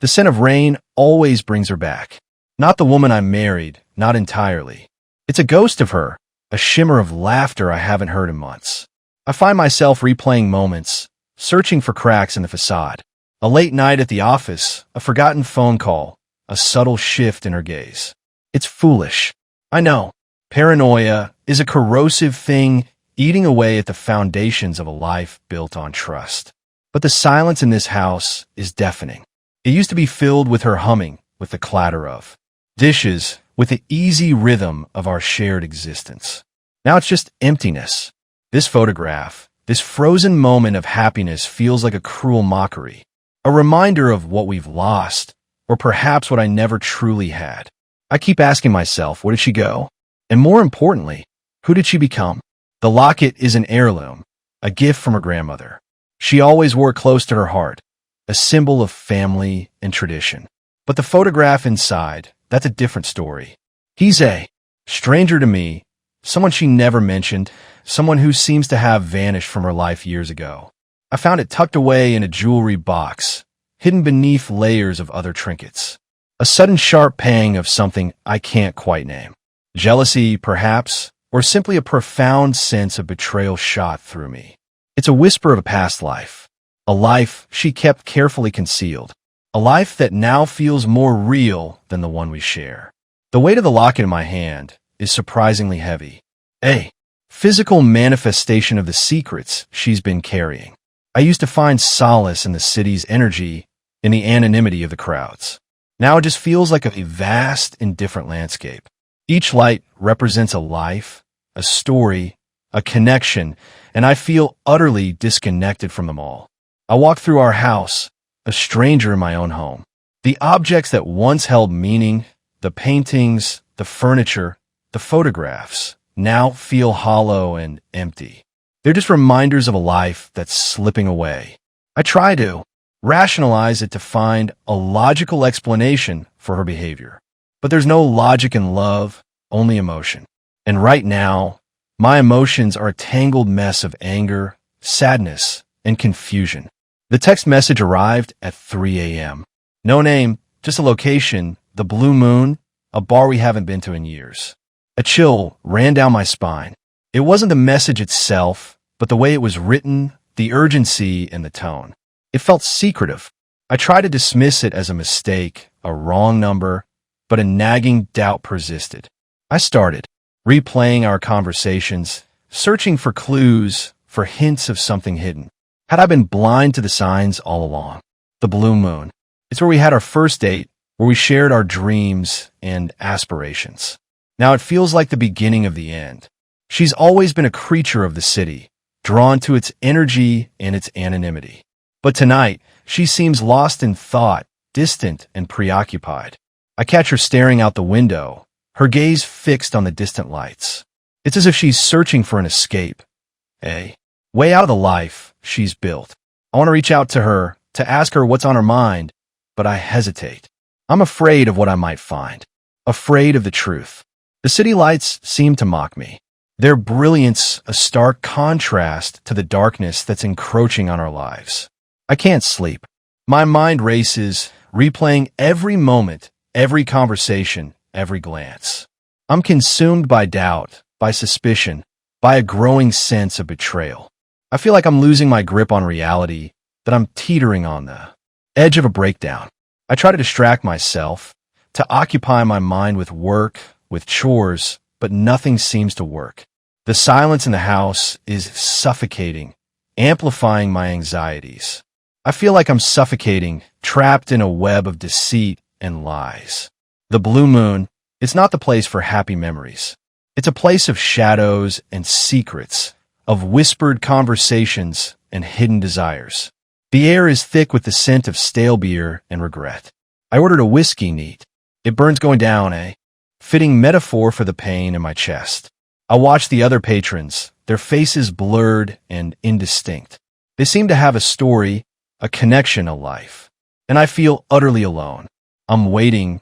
The scent of rain always brings her back. Not the woman I married, not entirely. It's a ghost of her, a shimmer of laughter I haven't heard in months. I find myself replaying moments, searching for cracks in the facade. A late night at the office, a forgotten phone call, a subtle shift in her gaze. It's foolish. I know. Paranoia is a corrosive thing eating away at the foundations of a life built on trust. But the silence in this house is deafening. It used to be filled with her humming, with the clatter of dishes, with the easy rhythm of our shared existence. Now it's just emptiness. This photograph, this frozen moment of happiness feels like a cruel mockery, a reminder of what we've lost, or perhaps what I never truly had. I keep asking myself, where did she go? And more importantly, who did she become? The locket is an heirloom, a gift from her grandmother. She always wore it close to her heart, a symbol of family and tradition. But the photograph inside, that's a different story. He's a stranger to me, someone she never mentioned, someone who seems to have vanished from her life years ago. I found it tucked away in a jewelry box, hidden beneath layers of other trinkets. A sudden sharp pang of something I can't quite name. Jealousy, perhaps, or simply a profound sense of betrayal shot through me. It's a whisper of a past life, a life she kept carefully concealed, a life that now feels more real than the one we share. The weight of the locket in my hand is surprisingly heavy, a physical manifestation of the secrets she's been carrying. I used to find solace in the city's energy, in the anonymity of the crowds. Now it just feels like a vast, indifferent landscape. Each light represents a life, a story, a connection, and I feel utterly disconnected from them all. I walk through our house, a stranger in my own home. The objects that once held meaning, the paintings, the furniture, the photographs, now feel hollow and empty. They're just reminders of a life that's slipping away. I try to rationalize it to find a logical explanation for her behavior. But there's no logic in love, only emotion. And right now, my emotions are a tangled mess of anger, sadness, and confusion. The text message arrived at 3 a.m. No name, just a location, the Blue Moon, a bar we haven't been to in years. A chill ran down my spine. It wasn't the message itself, but the way it was written, the urgency, and the tone. It felt secretive. I tried to dismiss it as a mistake, a wrong number, but a nagging doubt persisted. I started replaying our conversations, searching for clues, for hints of something hidden. Had I been blind to the signs all along? The Blue Moon. It's where we had our first date, where we shared our dreams and aspirations. Now it feels like the beginning of the end. She's always been a creature of the city, drawn to its energy and its anonymity. But tonight, she seems lost in thought, distant and preoccupied. I catch her staring out the window, her gaze fixed on the distant lights. It's as if she's searching for an escape, a way out of the life she's built. I want to reach out to her, to ask her what's on her mind, but I hesitate. I'm afraid of what I might find, afraid of the truth. The city lights seem to mock me, their brilliance a stark contrast to the darkness that's encroaching on our lives. I can't sleep. My mind races, replaying every moment, every conversation, every glance. I'm consumed by doubt, by suspicion, by a growing sense of betrayal. I feel like I'm losing my grip on reality, that I'm teetering on the edge of a breakdown. I try to distract myself, to occupy my mind with work, with chores, but nothing seems to work. The silence in the house is suffocating, amplifying my anxieties. I feel like I'm suffocating, trapped in a web of deceit and lies. The Blue Moon, it's not the place for happy memories. It's a place of shadows and secrets, of whispered conversations and hidden desires. The air is thick with the scent of stale beer and regret. I ordered a whiskey neat. It burns going down, a fitting metaphor for the pain in my chest. I watch the other patrons, their faces blurred and indistinct. They seem to have a story, a connection, a life. And I feel utterly alone. I'm waiting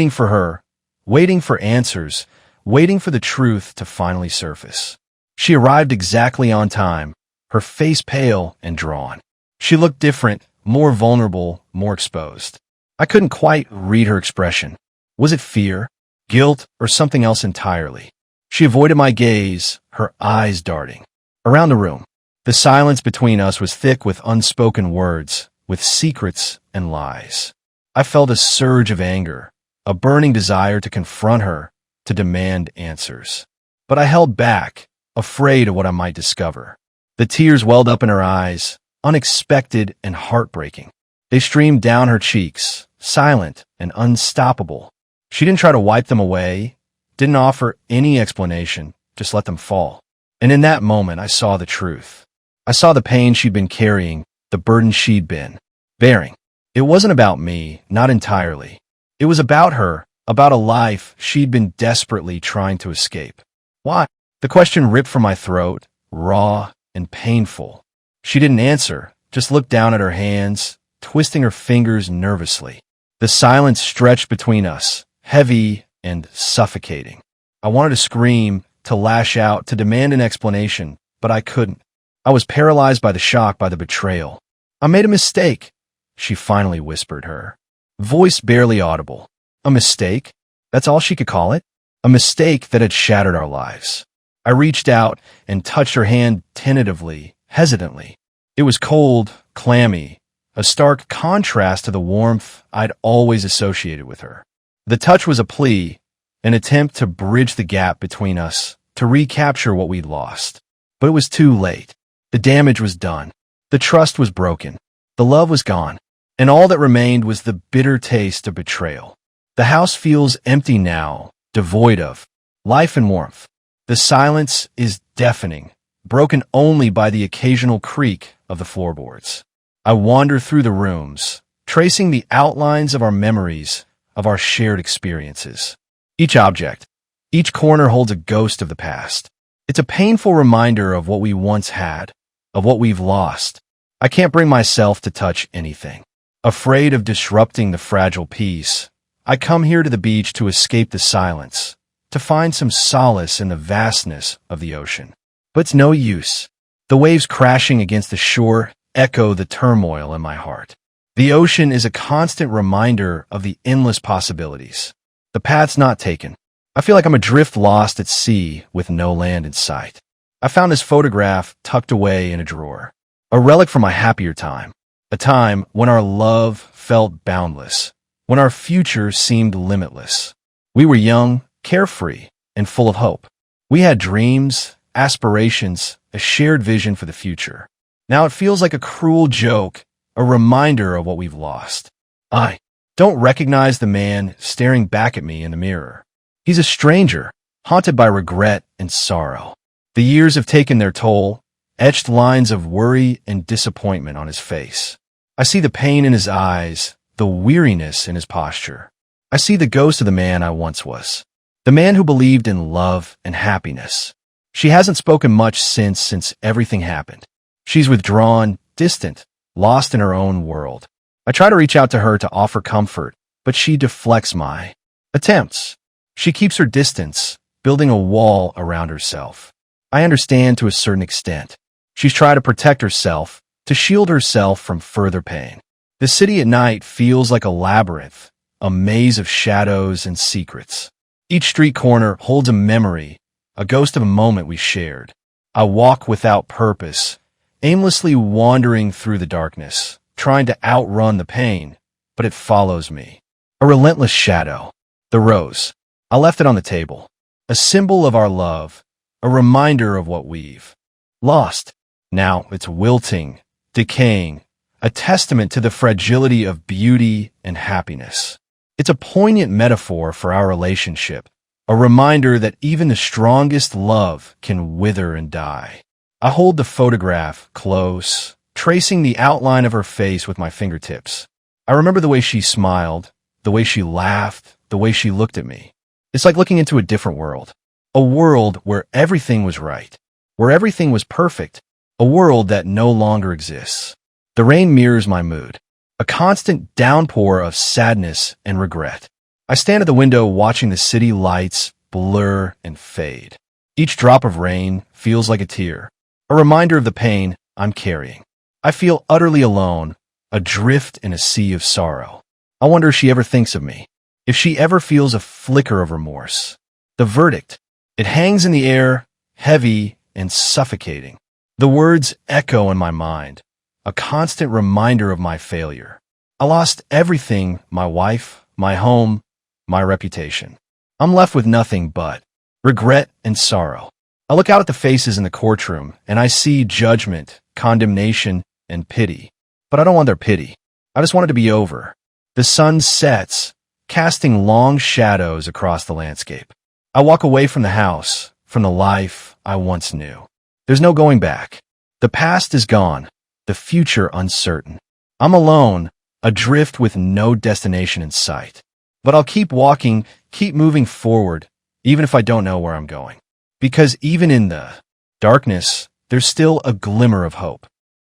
for her, waiting for answers, waiting for the truth to finally surface. She arrived exactly on time, her face pale and drawn. She looked different, more vulnerable, more exposed. I couldn't quite read her expression. Was it fear, guilt, or something else entirely? She avoided my gaze, her eyes darting around the room. The silence between us was thick with unspoken words, with secrets and lies. I felt a surge of anger, a burning desire to confront her, to demand answers. But I held back, afraid of what I might discover. The tears welled up in her eyes, unexpected and heartbreaking. They streamed down her cheeks, silent and unstoppable. She didn't try to wipe them away, didn't offer any explanation, just let them fall. And in that moment, I saw the truth. I saw the pain she'd been carrying, the burden she'd been bearing. It wasn't about me, not entirely. It was about her, about a life she'd been desperately trying to escape. Why? The question ripped from my throat, raw and painful. She didn't answer, just looked down at her hands, twisting her fingers nervously. The silence stretched between us, heavy and suffocating. I wanted to scream, to lash out, to demand an explanation, but I couldn't. I was paralyzed by the shock, by the betrayal. I made a mistake, she finally whispered, her voice barely audible. A mistake? That's all she could call it? A mistake that had shattered our lives. I reached out and touched her hand tentatively, hesitantly. It was cold, clammy, a stark contrast to the warmth I'd always associated with her. The touch was a plea, an attempt to bridge the gap between us, to recapture what we'd lost. But it was too late. The damage was done. The trust was broken. The love was gone. And all that remained was the bitter taste of betrayal. The house feels empty now, devoid of life and warmth. The silence is deafening, broken only by the occasional creak of the floorboards. I wander through the rooms, tracing the outlines of our memories, of our shared experiences. Each object, each corner holds a ghost of the past. It's a painful reminder of what we once had, of what we've lost. I can't bring myself to touch anything. Afraid of disrupting the fragile peace, I come here to the beach to escape the silence, to find some solace in the vastness of the ocean. But it's no use. The waves crashing against the shore echo the turmoil in my heart. The ocean is a constant reminder of the endless possibilities. The path's not taken. I feel like I'm adrift lost at sea with no land in sight. I found this photograph tucked away in a drawer, a relic from my happier time, a time when our love felt boundless, when our future seemed limitless. We were young, carefree, and full of hope. We had dreams, aspirations, a shared vision for the future. Now it feels like a cruel joke, a reminder of what we've lost. I don't recognize the man staring back at me in the mirror. He's a stranger, haunted by regret and sorrow. The years have taken their toll, etched lines of worry and disappointment on his face. I see the pain in his eyes, the weariness in his posture. I see the ghost of the man I once was, the man who believed in love and happiness. She hasn't spoken much since everything happened. She's withdrawn, distant, lost in her own world. I try to reach out to her to offer comfort, but she deflects my attempts. She keeps her distance, building a wall around herself. I understand to a certain extent. She's trying to protect herself, to shield herself from further pain. The city at night feels like a labyrinth, a maze of shadows and secrets. Each street corner holds a memory, a ghost of a moment we shared. I walk without purpose, aimlessly wandering through the darkness, trying to outrun the pain, but it follows me. A relentless shadow. The rose. I left it on the table. A symbol of our love, a reminder of what we've lost. Now it's wilting, decaying, a testament to the fragility of beauty and happiness. It's a poignant metaphor for our relationship, a reminder that even the strongest love can wither and die. I hold the photograph close, tracing the outline of her face with my fingertips. I remember the way she smiled, the way she laughed, the way she looked at me. It's like looking into a different world, a world where everything was right, where everything was perfect, a world that no longer exists. The rain mirrors my mood, a constant downpour of sadness and regret. I stand at the window watching the city lights blur and fade. Each drop of rain feels like a tear, a reminder of the pain I'm carrying. I feel utterly alone, adrift in a sea of sorrow. I wonder if she ever thinks of me, if she ever feels a flicker of remorse. The verdict. It hangs in the air, heavy and suffocating. The words echo in my mind, a constant reminder of my failure. I lost everything, my wife, my home, my reputation. I'm left with nothing but regret and sorrow. I look out at the faces in the courtroom, and I see judgment, condemnation, and pity. But I don't want their pity. I just want it to be over. The sun sets, casting long shadows across the landscape. I walk away from the house, from the life I once knew. There's no going back. The past is gone, the future uncertain. I'm alone, adrift with no destination in sight. But I'll keep walking, keep moving forward, even if I don't know where I'm going. Because even in the darkness, there's still a glimmer of hope.